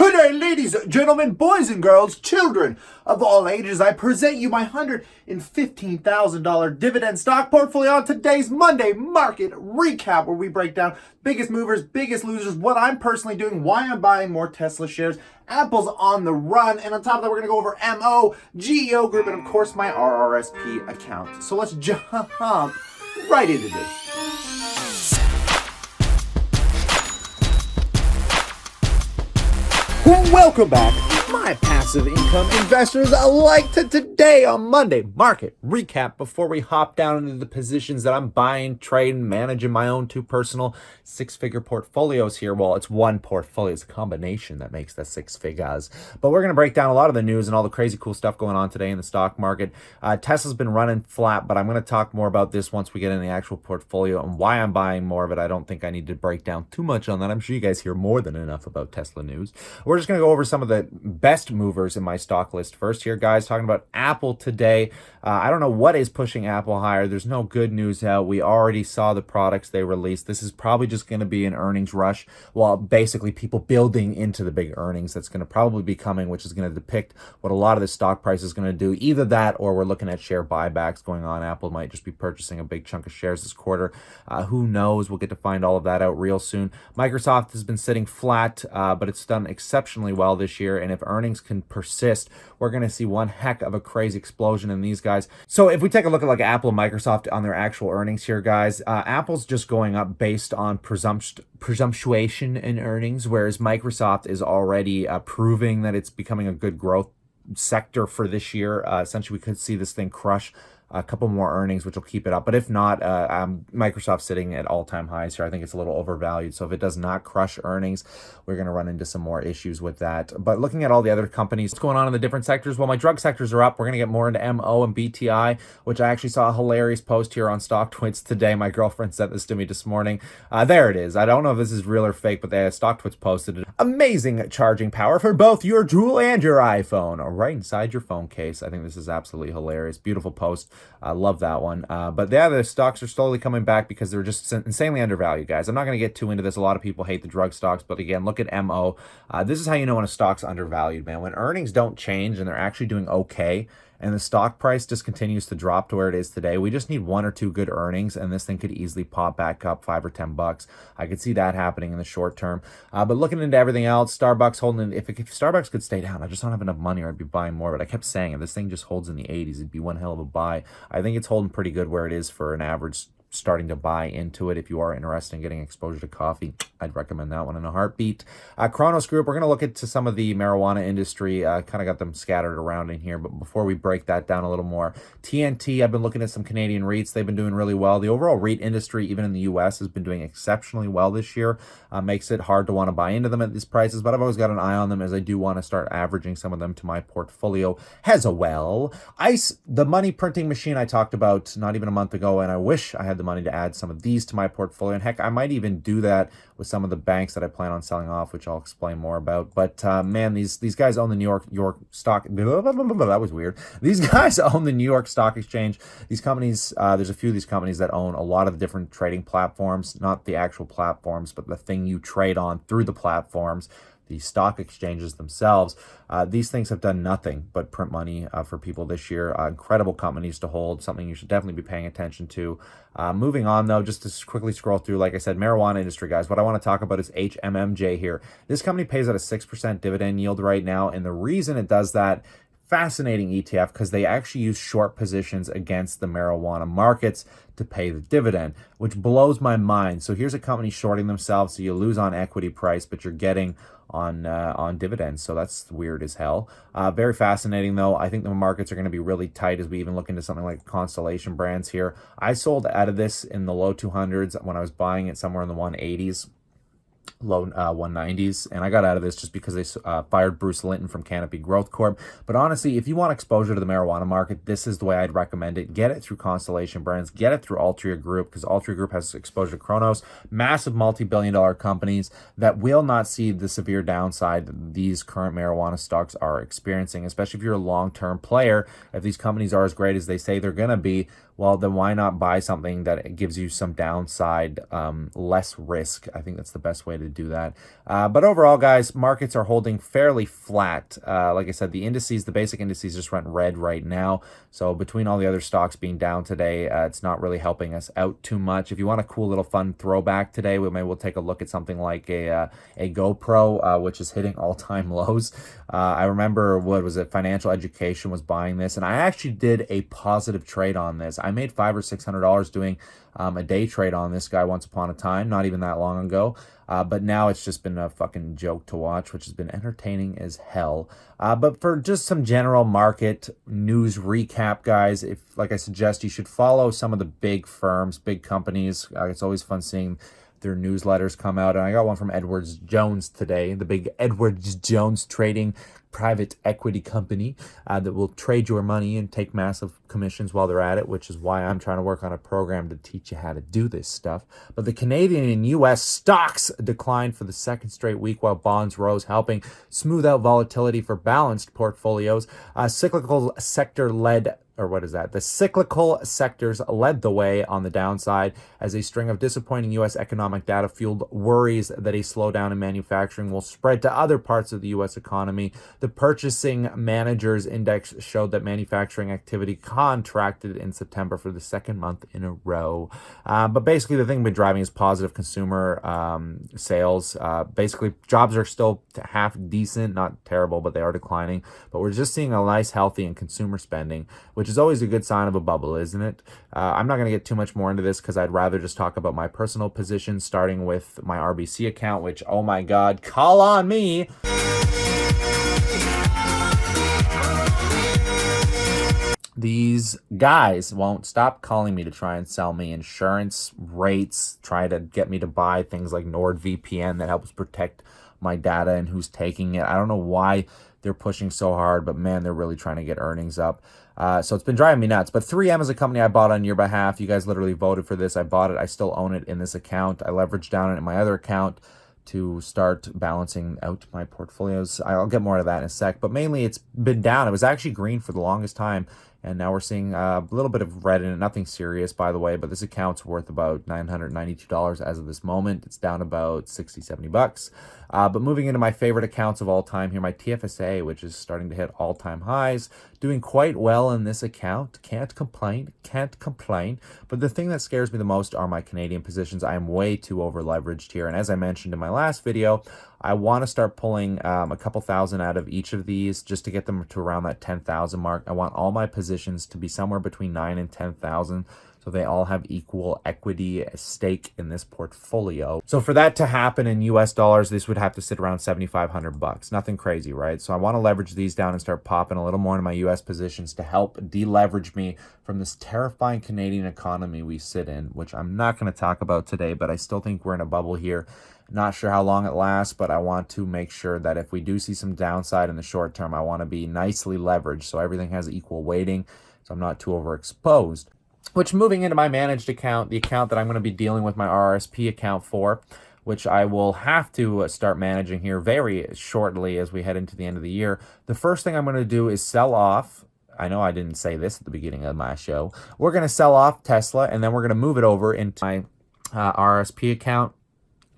Good day, ladies, gentlemen, boys and girls, children of all ages. I present you my $115,000 dividend stock portfolio on today's Monday market recap, where we break down biggest movers, biggest losers, what I'm personally doing, why I'm buying more Tesla shares, Apple's on the run, and on top of that, we're going to go over MO, GEO Group, and of course, my RRSP account. So let's jump right into this. Welcome back, my passive income investors. Like today on Monday market recap, before we hop down into the positions that I'm buying, trading, managing my own two personal six-figure portfolios here. Well, it's one portfolio, it's a combination that makes that six figures. But we're going to break down a lot of the news and all the crazy cool stuff going on today in the stock market. Tesla's been running flat, but I'm going to talk more about this once we get in the actual portfolio and why I'm buying more of it. I don't think I need to break down too much on that. I'm sure you guys hear more than enough about Tesla news. We're just going to go over some of the best movers in my stock list first here, guys. Talking about Apple today. I don't know what is pushing Apple higher. There's no good news out. We already saw the products they released. This is probably just going to be an earnings rush. Well, basically people building into the big earnings that's going to probably be coming, which is going to depict what a lot of the stock price is going to do. Either that, or we're looking at share buybacks going on. Apple might just be purchasing a big chunk of shares this quarter. Who knows? We'll get to find all of that out real soon. Microsoft has been sitting flat, but it's done exceptionally well this year. And if earnings can persist, we're going to see one heck of a crazy explosion in these guys. So if we take a look at like Apple and Microsoft on their actual earnings here, guys, Apple's just going up based on presumptuation in earnings, whereas Microsoft is already proving that it's becoming a good growth sector for this year. Essentially, we could see this thing crush a couple more earnings, which will keep it up. But if not, Microsoft's sitting at all-time highs here. I think it's a little overvalued. So if it does not crush earnings, we're going to run into some more issues with that. But looking at all the other companies, what's going on in the different sectors? Well, my drug sectors are up. We're going to get more into MO and BTI, which I actually saw a hilarious post here on StockTwits today. My girlfriend sent this to me this morning. There it is. I don't know if this is real or fake, but StockTwits posted it. Amazing charging power for both your Juul and your iPhone, right inside your phone case. I think this is absolutely hilarious. Beautiful post. I love that one. But yeah, the stocks are slowly coming back because they're just insanely undervalued, guys. I'm not going to get too into this. A lot of people hate the drug stocks, but again, look at MO. This is how you know when a stock's undervalued, man. When earnings don't change and they're actually doing okay, and the stock price just continues to drop to where it is today, we just need one or two good earnings, and this thing could easily pop back up $5 or $10. I could see that happening in the short term. But looking into everything else, Starbucks holding. If Starbucks could stay down, I just don't have enough money, or I'd be buying more. But I kept saying, if this thing just holds in the 80s, it'd be one hell of a buy. I think it's holding pretty good where it is for an average starting to buy into it. If you are interested in getting exposure to coffee, I'd recommend that one in a heartbeat. Kronos Group, we're going to look into some of the marijuana industry, kind of got them scattered around in here, but before we break that down a little more, TNT, I've been looking at some Canadian REITs. They've been doing really well. The overall REIT industry, even in the US, has been doing exceptionally well this year. Makes it hard to want to buy into them at these prices, but I've always got an eye on them, as I do want to start averaging some of them to my portfolio as well. ICE, the money printing machine I talked about not even a month ago, and I wish I had the money to add some of these to my portfolio. And heck, I might even do that with some of the banks that I plan on selling off, which I'll explain more about. But man, these guys own the New York stock. That was weird. These guys own the New York Stock Exchange. These companies, there's a few of these companies that own a lot of the different trading platforms, not the actual platforms, but the thing you trade on through the platforms, the stock exchanges themselves. These things have done nothing but print money for people this year. Incredible companies to hold, something you should definitely be paying attention to. Moving on, though, just to quickly scroll through, like I said, marijuana industry, guys. What I want to talk about is HMMJ here. This company pays out a 6% dividend yield right now, and the reason it does that, fascinating ETF, because they actually use short positions against the marijuana markets to pay the dividend, which blows my mind. So here's a company shorting themselves, so you lose on equity price, but you're getting on dividends. So that's weird as hell. Very fascinating, though. I think the markets are going to be really tight as we even look into something like Constellation Brands here. I sold out of this in the low 200s when I was buying it somewhere in the 180s. Low 190s, and I got out of this just because they fired Bruce Linton from Canopy Growth Corp. But honestly, if you want exposure to the marijuana market, this is the way I'd recommend it. Get it through Constellation Brands, get it through Altria Group, because Altria Group has exposure to Kronos, massive multi-billion-dollar companies that will not see the severe downside that these current marijuana stocks are experiencing, especially if you're a long-term player. If these companies are as great as they say they're going to be, well, then why not buy something that gives you some downside, less risk? I think that's the best way to do that. But overall, guys, markets are holding fairly flat. Like I said, the basic indices just went red right now. So between all the other stocks being down today, it's not really helping us out too much. If you want a cool little fun throwback today, we'll take a look at something like a GoPro, which is hitting all-time lows. I remember, what was it, Financial Education was buying this, and I actually did a positive trade on this. I made $500 or $600 doing a day trade on this guy once upon a time, not even that long ago. But now it's just been a fucking joke to watch, which has been entertaining as hell. But for just some general market news recap, guys, like I suggest, you should follow some of the big firms, big companies. It's always fun seeing their newsletters come out. And I got one from Edwards Jones today, the big Edwards Jones Trading private equity company that will trade your money and take massive commissions while they're at it, which is why I'm trying to work on a program to teach you how to do this stuff. But the Canadian and U.S. stocks declined for the second straight week while bonds rose, helping smooth out volatility for balanced portfolios. Cyclical sector led The cyclical sectors led the way on the downside as a string of disappointing U.S. economic data fueled worries that a slowdown in manufacturing will spread to other parts of the U.S. economy. The Purchasing Managers Index showed that manufacturing activity contracted in September for the second month in a row. But basically, the thing been driving is positive consumer sales. Basically, jobs are still half decent, not terrible, but they are declining. But we're just seeing a nice, healthy in consumer spending, which is always a good sign of a bubble, isn't it? I'm not going to get too much more into this because I'd rather just talk about my personal position, starting with my RBC account, which, oh my God, call on me. These guys won't stop calling me to try and sell me insurance rates, try to get me to buy things like NordVPN that helps protect my data and who's taking it. I don't know why they're pushing so hard, but man, they're really trying to get earnings up. So it's been driving me nuts. But 3M is a company I bought on your behalf. You guys literally voted for this. I bought it. I still own it in this account. I leveraged down it in my other account to start balancing out my portfolios. I'll get more to that in a sec. But mainly it's been down. It was actually green for the longest time. And now we're seeing a little bit of red in it. Nothing serious, by the way, but this account's worth about $992 as of this moment. It's down about $60-$70. But moving into my favorite accounts of all time here, my TFSA, which is starting to hit all-time highs, doing quite well in this account. Can't complain. But the thing that scares me the most are my Canadian positions. I am way too over-leveraged here. And as I mentioned in my last video, I want to start pulling a couple thousand out of each of these just to get them to around that 10,000 mark. I want all my positions to be somewhere between 9 and 10,000. So they all have equal equity stake in this portfolio. So for that to happen in US dollars, this would have to sit around $7,500. Nothing crazy, right? So I want to leverage these down and start popping a little more into my US positions to help deleverage me from this terrifying Canadian economy we sit in, which I'm not going to talk about today, but I still think we're in a bubble here. Not sure how long it lasts, but I want to make sure that if we do see some downside in the short term, I want to be nicely leveraged so everything has equal weighting, so I'm not too overexposed. Which, moving into my managed account, the account that I'm going to be dealing with my RRSP account for, which I will have to start managing here very shortly as we head into the end of the year. The first thing I'm going to do is sell off. I know I didn't say this at the beginning of my show. We're going to sell off Tesla, and then we're going to move it over into my RRSP account.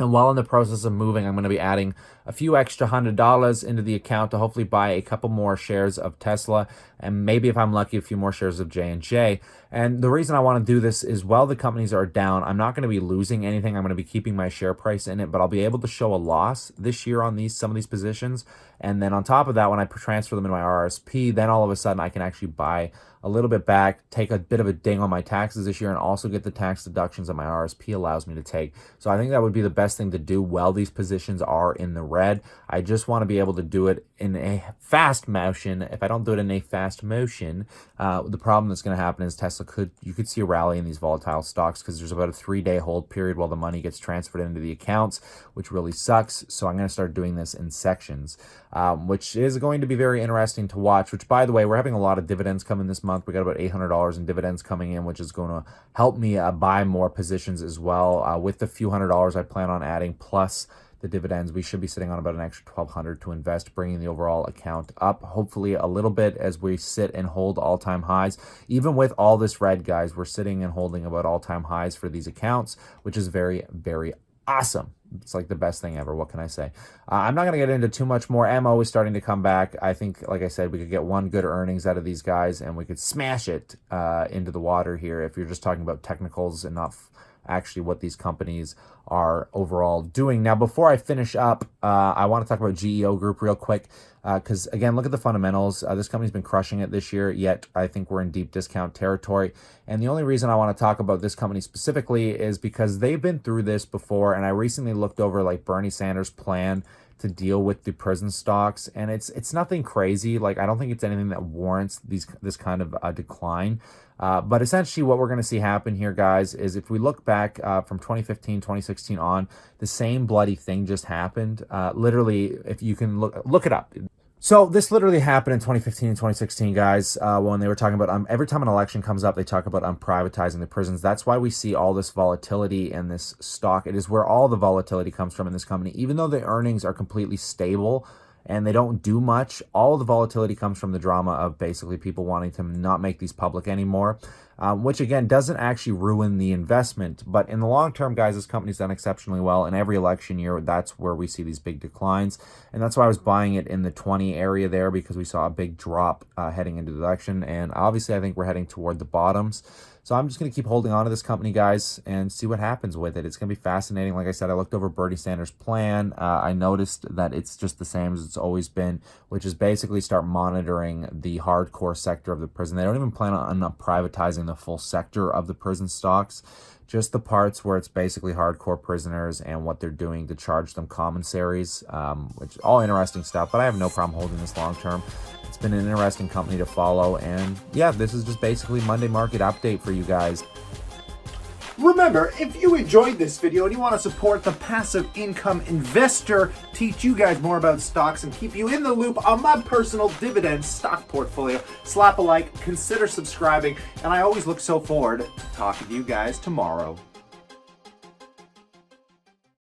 And while in the process of moving, I'm going to be adding a few extra $100 into the account to hopefully buy a couple more shares of Tesla, and maybe if I'm lucky, a few more shares of J&J. And the reason I want to do this is while the companies are down, I'm not going to be losing anything. I'm going to be keeping my share price in it, but I'll be able to show a loss this year on some of these positions. And then on top of that, when I transfer them into my RRSP, then all of a sudden I can actually buy a little bit back, take a bit of a ding on my taxes this year, and also get the tax deductions that my RRSP allows me to take. So I think that would be the best thing to do while these positions are in the red. I just want to be able to do it in a fast motion. If I don't do it in a fast motion, the problem that's going to happen is you could see a rally in these volatile stocks because there's about a 3-day hold period while the money gets transferred into the accounts, which really sucks. So I'm going to start doing this in sections, which is going to be very interesting to watch, which, by the way, we're having a lot of dividends coming this month. We got about $800 in dividends coming in, which is going to help me buy more positions as well with the few $100 I plan on adding, plus the dividends, we should be sitting on about an extra $1,200 to invest, bringing the overall account up hopefully a little bit as we sit and hold all-time highs. Even with all this red, guys, we're sitting and holding about all-time highs for these accounts, which is very, very awesome. It's like the best thing ever. What can I say? I'm not going to get into too much more. MO is starting to come back. I think, like I said, we could get one good earnings out of these guys and we could smash it into the water here if you're just talking about technicals and not actually what these companies are overall doing. Now, before I finish up, I want to talk about GEO Group real quick because, again, look at the fundamentals. This company's been crushing it this year, yet I think we're in deep discount territory. And the only reason I want to talk about this company specifically is because they've been through this before, and I recently looked over like Bernie Sanders' plan to deal with the prison stocks, and it's nothing crazy. Like, I don't think it's anything that warrants this kind of decline. But essentially what we're going to see happen here, guys, is if we look back from 2015, 2016 on, the same bloody thing just happened. Literally, if you can look it up. So this literally happened in 2015 and 2016, guys, when they were talking about every time an election comes up, they talk about privatizing the prisons. That's why we see all this volatility in this stock. It is where all the volatility comes from in this company. Even though the earnings are completely stable and they don't do much, all the volatility comes from the drama of basically people wanting to not make these public anymore, which again doesn't actually ruin the investment. But in the long term, guys, this company's done exceptionally well. In every election year, that's where we see these big declines. And that's why I was buying it in the 20 area there, because we saw a big drop heading into the election. And obviously, I think we're heading toward the bottoms. So I'm just going to keep holding on to this company, guys, and see what happens with it. It's going to be fascinating. Like I said, I looked over Bernie Sanders' plan. I noticed that it's just the same as it's always been, which is basically start monitoring the hardcore sector of the prison. They don't even plan on privatizing the full sector of the prison stocks, just the parts where it's basically hardcore prisoners and what they're doing to charge them commissaries, which is all interesting stuff, but I have no problem holding this long term. It's been an interesting company to follow, and yeah, this is just basically Monday market update for you guys. Remember, if you enjoyed this video and you want to support the passive income investor, teach you guys more about stocks and keep you in the loop on my personal dividend stock portfolio, slap a like, consider subscribing, and I always look so forward to talking to you guys tomorrow.